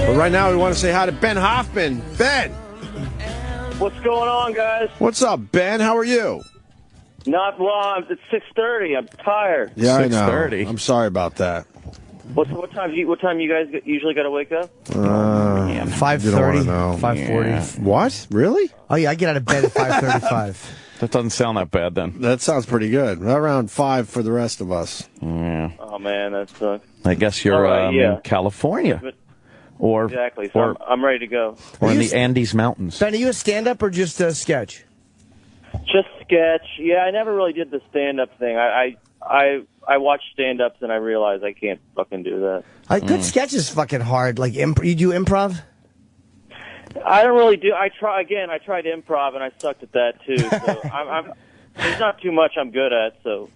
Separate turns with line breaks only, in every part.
But right now we want to say hi to Ben Hoffman. Ben!
What's going on, guys?
What's up, Ben? How are you?
Not long. It's 6:30. I'm tired.
Yeah,
6:30.
I know. I'm sorry about that.
What time you guys usually got to wake up?
5:30, 5:40.
Yeah. What? Really?
Oh yeah, I get out of bed at 5:35.
That doesn't sound that bad then.
That sounds pretty good. Around 5 for the rest of us.
Yeah.
Oh man, that sucks.
I guess you're in California. Or
Exactly. So I'm ready to go.
Or in the Andes Mountains.
Ben, are you a stand-up or just a sketch?
Just sketch. Yeah, I never really did the stand-up thing. I watch stand-ups and I realize I can't fucking do that.
Good sketch is fucking hard. Like, you do improv?
I don't really do. I tried improv and I sucked at that too. So there's not too much I'm good at. So.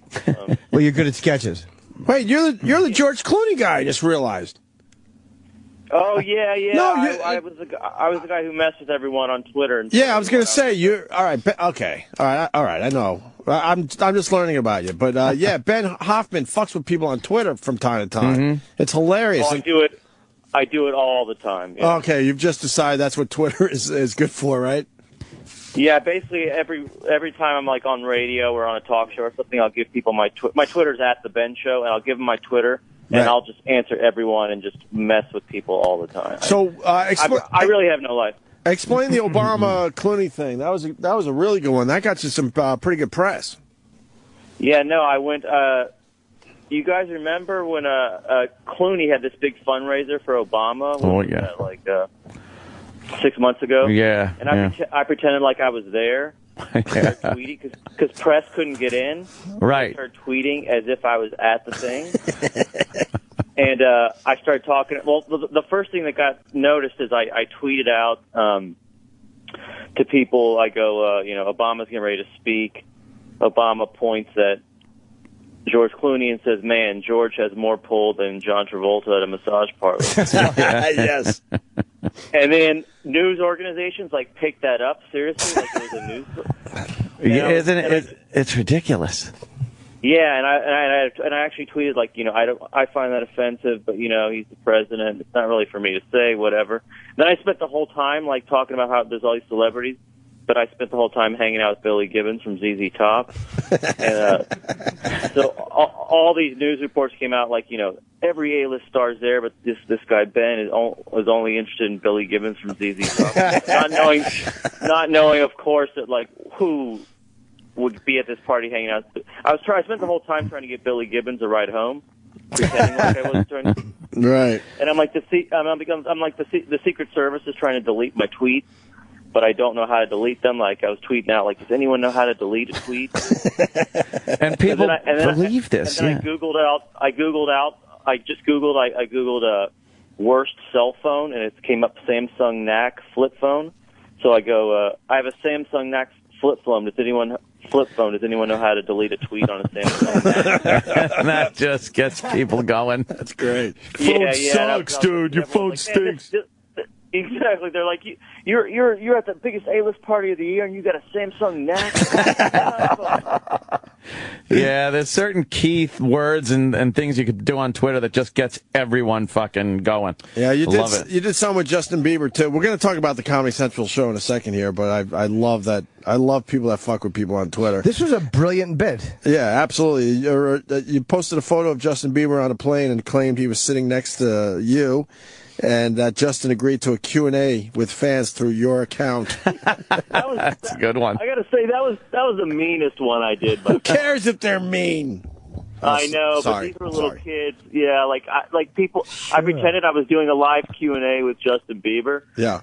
Well, you're good at sketches.
Wait, you're the George Clooney guy. I just realized.
Oh yeah.
No,
I was the guy who messed with everyone on Twitter. And
yeah, I was gonna say you're all right. Okay, all right. I know. I'm just learning about you, but yeah, Ben Hoffman fucks with people on Twitter from time to time.
Mm-hmm.
It's hilarious.
Oh, I do it all the time. Yeah.
Okay, you've just decided that's what Twitter is good for, right?
Yeah, basically every time I'm like on radio or on a talk show or something, I'll give people my Twitter's at the Ben Show, and I'll give them my Twitter. And I'll just answer everyone and just mess with people all the time.
So,
I really have no life.
Explain the Obama Clooney thing. That was a really good one. That got you some pretty good press.
Yeah, no, I went. You guys remember when Clooney had this big fundraiser for Obama?
Oh yeah,
like 6 months ago.
Yeah,
and I pretended like I was there. Tweeting because press couldn't get in.
Right.
I started tweeting as if I was at the thing, and I started talking. Well, the first thing that got noticed is I tweeted out to people. I go, Obama's getting ready to speak. Obama points at George Clooney and says, "Man, George has more pull than John Travolta at a massage parlor."
Yes.
And then news organizations like pick that up seriously, like there's a news.
Isn't it? It's ridiculous.
Yeah, and I actually tweeted like, I find that offensive, but he's the president. It's not really for me to say, whatever. Then I spent the whole time like talking about how there's all these celebrities, but I spent the whole time hanging out with Billy Gibbons from ZZ Top, and so all these news reports came out like every A-list star's there, but this guy Ben was only interested in Billy Gibbons from ZZ Top, not knowing of course that like who would be at this party hanging out. I spent the whole time trying to get Billy Gibbons a ride home, pretending like I wasn't trying to.
Right.
And I'm like the Secret Service is trying to delete my tweets, but I don't know how to delete them. Like I was tweeting out, like, does anyone know how to delete a tweet?
And people believe this.
And then I googled worst cell phone, and it came up Samsung NAC flip phone. So I go, I have a Samsung NAC flip phone. Does anyone know how to delete a tweet on a Samsung?
That just gets people going.
That's great.
Phone
sucks, dude. Your phone stinks.
Exactly. They're like, you're at the biggest A-list party of the year, and you got a Samsung NAC.
Yeah, there's certain key words and things you could do on Twitter that just gets everyone fucking going.
Yeah, you
Love it.
You did some with Justin Bieber too. We're going to talk about the Comedy Central show in a second here, but I love that. I love people that fuck with people on Twitter.
This was a brilliant bit.
Yeah, absolutely. You posted a photo of Justin Bieber on a plane and claimed he was sitting next to you, and that Justin agreed to a Q&A with fans through your account.
That's a good one.
I got to say, that was the meanest one I did.
Who cares if they're mean?
I know, but these were little kids. Yeah, like people. I pretended I was doing a live Q&A with Justin Bieber.
Yeah,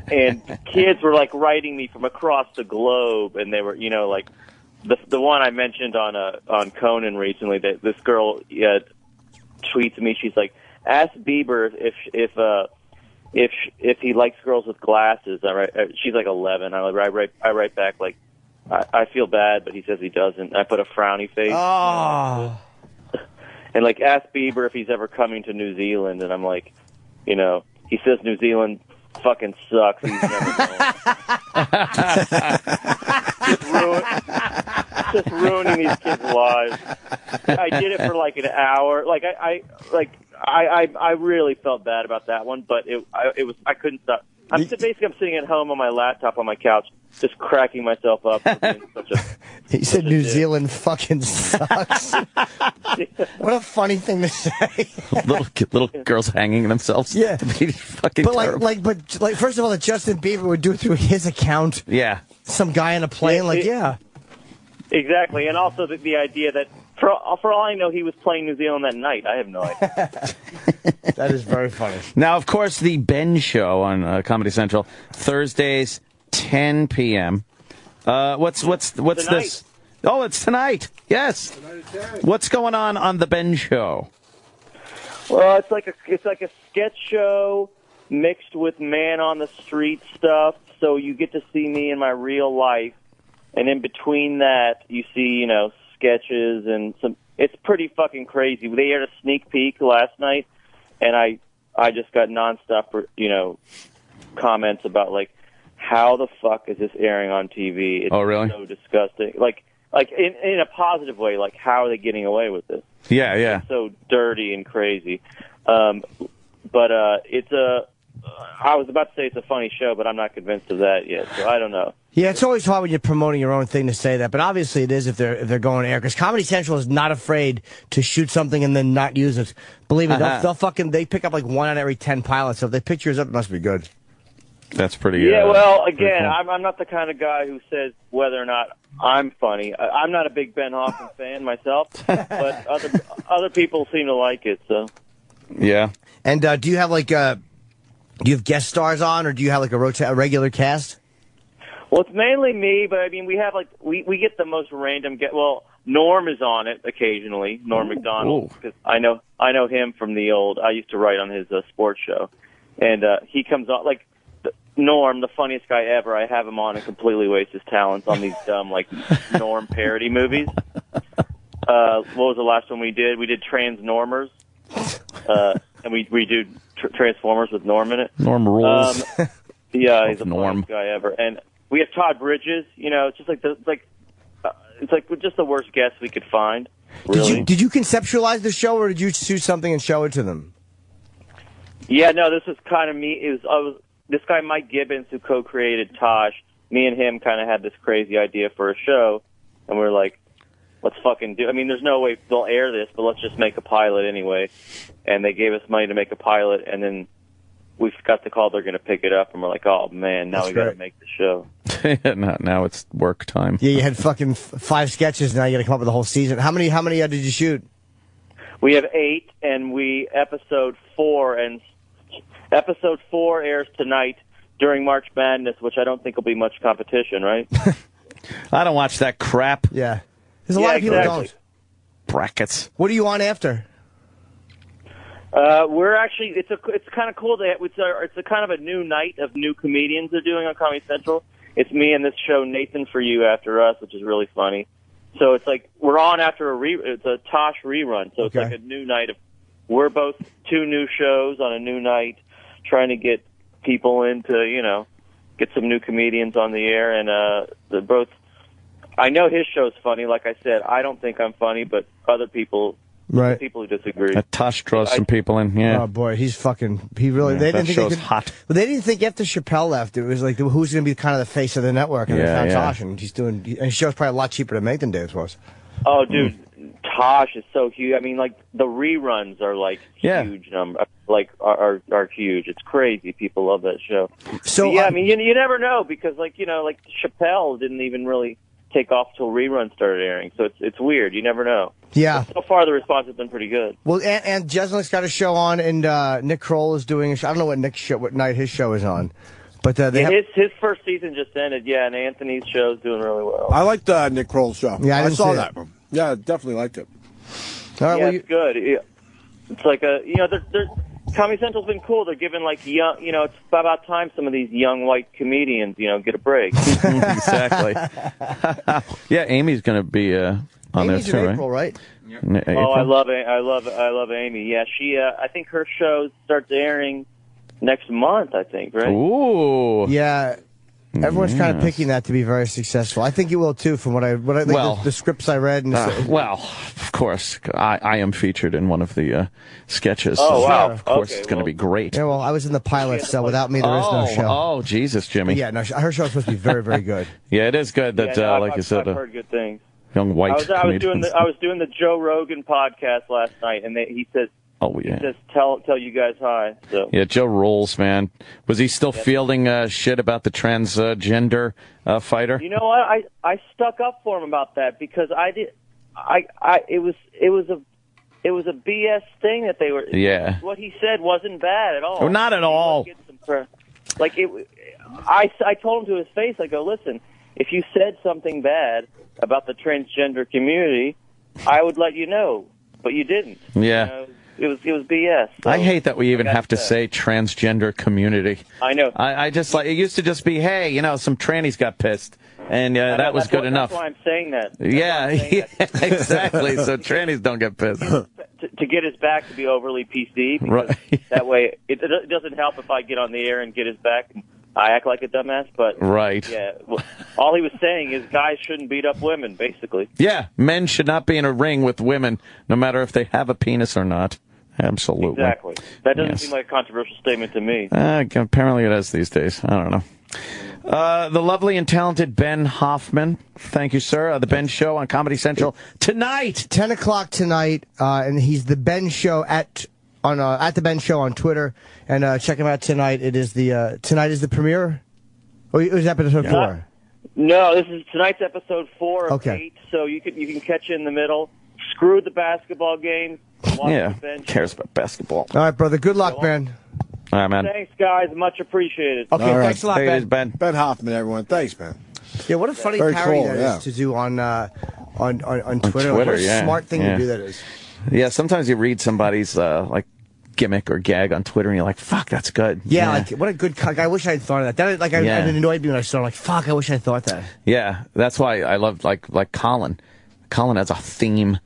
and kids were like writing me from across the globe, and they were, like the one I mentioned on Conan recently. That this girl tweets me. She's like, ask Bieber if he likes girls with glasses. She's like 11. I write back like, I feel bad, but he says he doesn't. I put a frowny face.
Oh.
And like, ask Bieber if he's ever coming to New Zealand. And I'm like, he says New Zealand fucking sucks. He's never going. just ruining these kids' lives. I did it for like an hour. Like I really felt bad about that one, but I couldn't stop. I'm sitting at home on my laptop on my couch, just cracking myself up. For being such a,
he said New Zealand fucking sucks. What a funny thing to say.
little girls hanging themselves.
Yeah,
fucking.
But first of all, that Justin Bieber would do it through his account.
Yeah,
some guy on a plane.
Exactly, and also the idea that for all I know, he was playing New Zealand that night. I have no idea.
That is very funny.
Now, of course, the Ben Show on Comedy Central, Thursdays, 10 p.m. What's this? Oh, it's tonight. Yes. What's going on the Ben Show?
Well, it's like a sketch show mixed with man on the street stuff. So you get to see me in my real life, and in between that, you see sketches and some. It's pretty fucking crazy. They aired a sneak peek last night, and I just got nonstop comments about like, how the fuck is this airing on TV? It's so disgusting. Like in a positive way. Like, how are they getting away with this?
Yeah.
It's so dirty and crazy. But it's a. I was about to say it's a funny show, but I'm not convinced of that yet. So I don't know.
Yeah, it's always hard when you're promoting your own thing to say that, but obviously it is if they're going to air. Because Comedy Central is not afraid to shoot something and then not use it. Believe me, they pick up like 1 out of every 10 pilots. So if they pick yours up, it must be good.
That's pretty.
Yeah, well, again,
cool.
I'm not the kind of guy who says whether or not I'm funny. I'm not a big Ben Hoffman fan myself, but other people seem to like it. So.
Yeah.
And do you have do you have guest stars on, or do you have like a regular cast?
Well, it's mainly me, but I mean, we have we get the most random Well, Norm is on it occasionally. Norm Macdonald, because I know him from the old. I used to write on his sports show, and he comes on like Norm, the funniest guy ever. I have him on and completely waste his talents on these dumb Norm parody movies. What was the last one we did? We did Transnormers, and we do Transformers with Norm in it.
Norm rules.
Yeah, he's the funniest guy ever. And we have Todd Bridges. It's just it's just the worst guest we could find. Really.
Did you conceptualize the show, or did you choose something and show it to them?
Yeah, no, this was kind of me. This guy Mike Gibbons, who co-created Tosh. Me and him kind of had this crazy idea for a show, and we were like, let's fucking do. I mean, there's no way they'll air this, but let's just make a pilot anyway. And they gave us money to make a pilot, and then we got the call they're going to pick it up, and we're like, oh man, now we got to make the show.
Now it's work time.
Yeah, you had fucking 5 sketches. Now you got to come up with the whole season. How many did you shoot?
We have 8, and episode 4 airs tonight during March Madness, which I don't think will be much competition, right?
I don't watch that crap.
Yeah. There's a lot of people don't.
Brackets.
What are you on after?
We're actually it's kind of cool that it's a kind of a new night of new comedians they're doing on Comedy Central. It's me and this show Nathan for You After Us, which is really funny. So it's like we're on after it's a Tosh rerun. So it's like a new night of we're both 2 new shows on a new night, trying to get people into get some new comedians on the air, and they're both. I know his show's funny. Like I said, I don't think I'm funny, but other people, people who disagree.
Tosh draws some people in. Yeah.
Oh boy, he's fucking. He really.
Yeah,
they didn't think
show's hot.
But they didn't think after Chappelle left, it was like who's going to be kind of the face of the network, and they found Tosh, and he's doing. And his show's probably a lot cheaper to make than Dave's was.
Oh, dude, Tosh is so huge. I mean, like the reruns are like huge number. Like are huge. It's crazy. People love that show. So I mean, you never know because like Chappelle didn't even really take off till reruns started airing. So it's weird. You never know.
Yeah.
But so far, the response has been pretty good.
Well, and Jesselnick's got a show on, and Nick Kroll is doing a show. I don't know what night his show is on. But
his first season just ended, and Anthony's show's doing really well.
I liked Nick Kroll's show.
Yeah, I saw
that. Yeah, definitely liked it.
All right,
it's good. It's like Comedy Central's been cool. They're giving young, it's about time some of these young white comedians, get a break.
Exactly. Yeah, Amy's going to be on
Amy's
there too,
in April, right?
April?
Oh, I love Amy. Yeah, she. I think her show starts airing next month. I think, right?
Ooh.
Yeah. Everyone's kind of picking that to be very successful. I think you will too, from what I think the scripts I read. And
well, of course, I am featured in one of the sketches.
Oh,
so
wow.
Of course,
Okay,
it's going to be great.
Yeah, well, I was in the pilot, so without me, there is no show.
Oh, Jesus, Jimmy.
But yeah, no, her show's supposed to be very, very good.
Yeah, it is good. That, like you said,
I've heard good things.
Young white.
I was doing the Joe Rogan podcast last night, and he says.
Oh, yeah.
He says, tell you guys hi. So.
Yeah, Joe rules, man. Was he still fielding shit about the transgender fighter?
You know what? I stuck up for him about that because it was a BS thing that they were.
Yeah.
What he said wasn't bad at all.
Oh, not at all.
I told him to his face. I go, listen, if you said something bad about the transgender community, I would let you know, but you didn't.
Yeah.
You know, it was BS. So
I hate that we even have to say transgender community.
I know.
I just like it used to just be, hey, some trannies got pissed, and that was good enough.
That's why I'm saying that.
Yeah, exactly. So trannies don't get pissed.
To get his back to be overly PC, because
right.
That way it doesn't help if I get on the air and get his back and I act like a dumbass. But
right.
Yeah, well, all he was saying is guys shouldn't beat up women, basically.
Yeah, men should not be in a ring with women, no matter if they have a penis or not. Absolutely.
Exactly. That doesn't seem like a controversial statement to me.
Apparently it is these days. I don't know. The lovely and talented Ben Hoffman. Thank you, sir. The Ben Show on Comedy Central tonight.
10 o'clock tonight, and he's the Ben Show at the Ben Show on Twitter. And check him out tonight. It is tonight is the premiere? Or it was episode 4?
No, this is tonight's episode 4 of 8, so you can catch it in the middle. Screw the basketball game.
Yeah, who cares about basketball?
All right, brother. Good luck, man.
All right, man.
Thanks, guys. Much appreciated.
Okay, thanks a lot, Ben.
Ben Hoffman, everyone. Thanks, man.
Yeah, what a funny parody that is to do on Twitter. What a smart thing to do that is.
Yeah, sometimes you read somebody's gimmick or gag on Twitter, and you're like, "Fuck, that's good."
Yeah, like what a good. I wish I had thought of that. It annoyed me when I saw it. I'm like, "Fuck, I wish I had thought that."
Yeah, that's why I love like Colin. Colin has a theme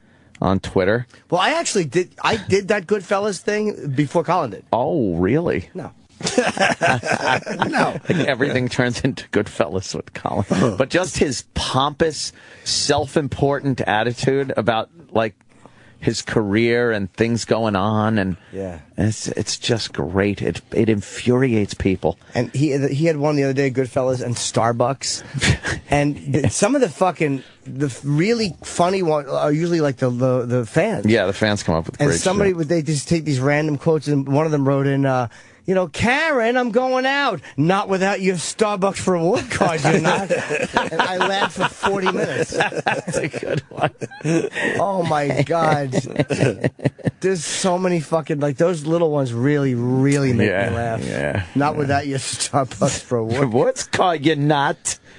on Twitter.
Well, I actually did. I did that Goodfellas thing before Colin did.
Oh, really?
No.
No. Like everything turns into Goodfellas with Colin. But just his pompous, self-important attitude about like his career and things going on, and it's just great. It infuriates people. And
he had one the other day, Goodfellas and Starbucks, and some of the really funny ones are usually like the fans.
Yeah, the fans come up with great shit.
They just take these random quotes, and one of them wrote in, Karen, I'm going out. Not without your Starbucks for a Award card, you're not. And I laughed for 40 minutes.
That's a good one.
Oh, my God. There's so many fucking, those little ones really, really make me laugh.
Yeah.
Not without your Starbucks for a Award.
What's called you not?